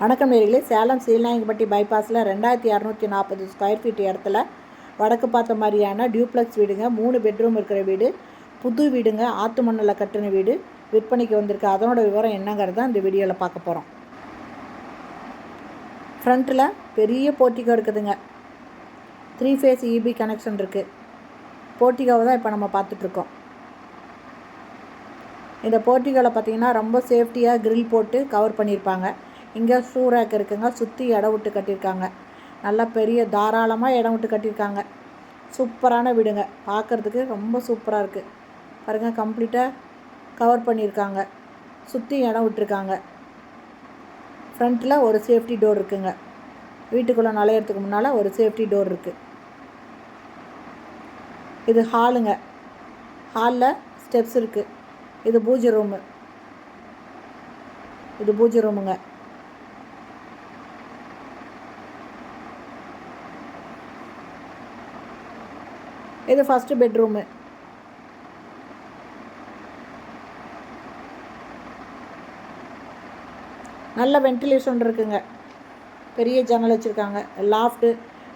வணக்கம் நேயர்களே, Salem Seelanaickenpatti பைபாஸில் 2240 square feet இடத்துல வடக்கு பார்த்த மாதிரியான டியூப்ளெக்ஸ் வீடுங்க. 3 பெட்ரூம் இருக்கிற வீடு, புது வீடுங்க. ஆற்று மண்ணில் கட்டின வீடு விற்பனைக்கு வந்திருக்கு. அதனோட விவரம் என்னங்கிறத இந்த வீடியோவில் பார்க்க போகிறோம். ஃப்ரண்ட்டில் பெரிய போர்ட்டிகோ இருக்குதுங்க. 3 ஃபேஸ் இபி கனெக்ஷன் இருக்குது. போர்ட்டிகோவை தான் இப்போ நம்ம பார்த்துட்ருக்கோம். இந்த போர்ட்டிகோவில் பார்த்திங்கன்னா ரொம்ப சேஃப்டியாக கிரில் போட்டு கவர் பண்ணியிருப்பாங்க. இங்கே ஷூ ரேக் இருக்குங்க. சுற்றி இடம் விட்டு கட்டியிருக்காங்க. நல்லா பெரிய தாராளமாக இடம் விட்டு கட்டியிருக்காங்க. சூப்பரான வீடுங்க. பார்க்குறதுக்கு ரொம்ப சூப்பராக இருக்குது. பாருங்கள், கம்ப்ளீட்டாக கவர் பண்ணியிருக்காங்க. சுற்றி இடம் விட்டுருக்காங்க. ஃப்ரண்ட்டில் ஒரு சேஃப்டி டோர் இருக்குங்க. வீட்டுக்குள்ளே நுழையிறதுக்கு முன்னால் ஒரு சேஃப்டி டோர் இருக்குது. இது ஹாலுங்க. ஹாலில் ஸ்டெப்ஸ் இருக்குது. இது பூஜை ரூமுங்க. இது ஃபஸ்ட்டு பெட்ரூமு. நல்ல வென்டிலேஷன் இருக்குங்க. பெரிய ஜன்னல் வச்சுருக்காங்க. லாஃப்ட்டு.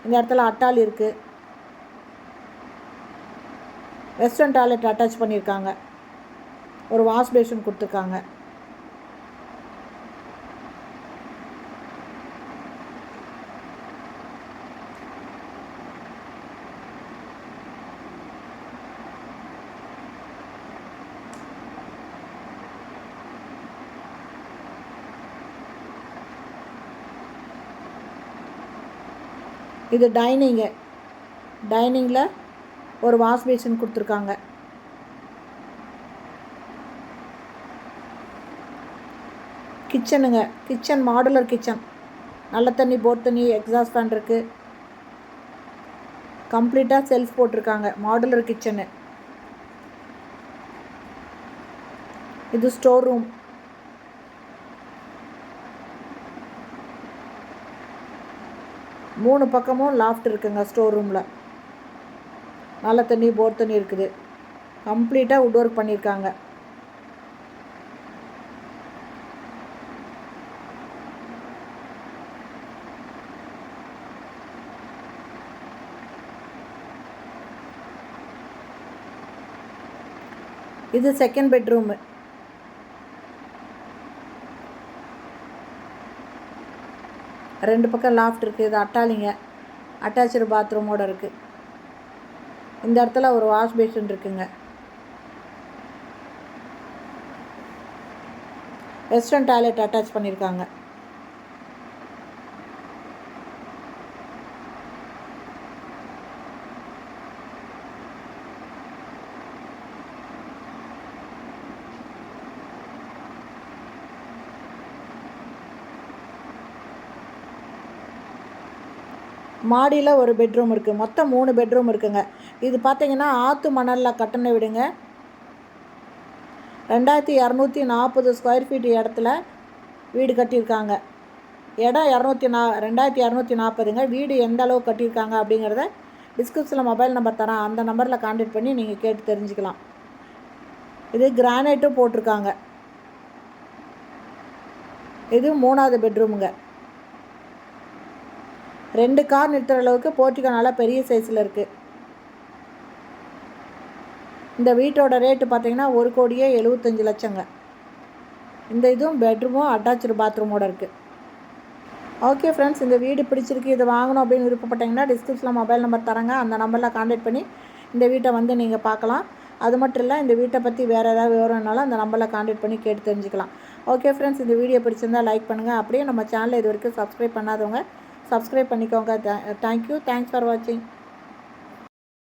இந்த இடத்துல அட்டாலி இருக்குது. வெஸ்டர்ன் டாய்லெட் அட்டாச் பண்ணியிருக்காங்க. ஒரு வாஷ் பேஷன் கொடுத்துருக்காங்க. இது டைனிங்கில் ஒரு வாஷ் பேஷன் கொடுத்துருக்காங்க. Kitchen modular kitchen. நல்ல தண்ணி, போர் தண்ணி, எக்ஸாஸ்ட் ஃபேன் இருக்குது. கம்ப்ளீட்டாக செல்ஃப் போட்டிருக்காங்க. Modular kitchen. இது ஸ்டோர் ரூம். மூணு பக்கமும் லாஃப்ட் இருக்குங்க. ஸ்டோர் ரூமில் நல்ல தண்ணி, போர் தண்ணி இருக்குது. கம்ப்ளீட்டாக வுட் ஒர்க் பண்ணியிருக்காங்க. இது செகண்ட் பெட்ரூமு. ரெண்டு பக்கம் லாஃப்ட் இருக்குது. இது அட்டாலிங்க. அட்டாச்சு பாத்ரூமோடு இருக்குது. இந்த இடத்துல ஒரு வாஷ் பேஷன் இருக்குங்க. வெஸ்டர்ன் டாய்லெட் அட்டாச் பண்ணியிருக்காங்க. மாடியில் ஒரு பெட்ரூம் இருக்குது. மொத்தம் 3 பெட்ரூம் இருக்குங்க. இது பார்த்திங்கன்னா ஆற்று மணலில் கட்டின வீடுங்க. 2240 ஸ்கொயர் ஃபீட் இடத்துல வீடு கட்டியிருக்காங்க. இடம் 2240ங்க. வீடு எந்த அளவு கட்டியிருக்காங்க அப்படிங்கிறத டிஸ்கிரிப்ஷனில் மொபைல் நம்பர் தரேன். அந்த நம்பரில் கான்டாக்ட் பண்ணி நீங்கள் கேட்டு தெரிஞ்சுக்கலாம். இது கிரானைட்டும் போட்டிருக்காங்க. இது 3வது பெட்ரூமுங்க. 2 கார் நிறுத்துகிற அளவுக்கு போர்ட்டிகோ நல்லா பெரிய சைஸில் இருக்குது. இந்த வீட்டோட ரேட்டு பார்த்திங்கன்னா 1,75,00,000ங்க. இந்த இதுவும் பெட்ரூமும் அட்டாச்சு பாத்ரூமோடு இருக்குது. ஓகே ஃப்ரெண்ட்ஸ், இந்த வீடு பிடிச்சிருக்கு, இது வாங்கணும் அப்படின்னு விருப்பப்பட்டீங்கன்னா டிஸ்கிரிப்ஷனில் மொபைல் நம்பர் தரேங்க. அந்த நம்பரில் கான்டாக்ட் பண்ணி இந்த வீட்டை வந்து நீங்கள் பார்க்கலாம். அது மட்டும் இல்லை, இந்த வீட்டை பற்றி வேறு ஏதாவது விவரம்னாலும் அந்த நம்பரில் கான்டாக்ட் பண்ணி கேட்டு தெரிஞ்சுக்கலாம். ஓகே ஃப்ரெண்ட்ஸ், இந்த வீடியோ பிடிச்சிருந்தால் லைக் பண்ணுங்கள். அப்படியே நம்ம சேனலை இது வரைக்கும் சப்ஸ்கிரைப் பண்ணாதவங்க சப்ஸ்கிரைப் பண்ணிக்கோங்க. தேங்க்யூ. தேங்க்ஸ் ஃபார் வாட்சிங்.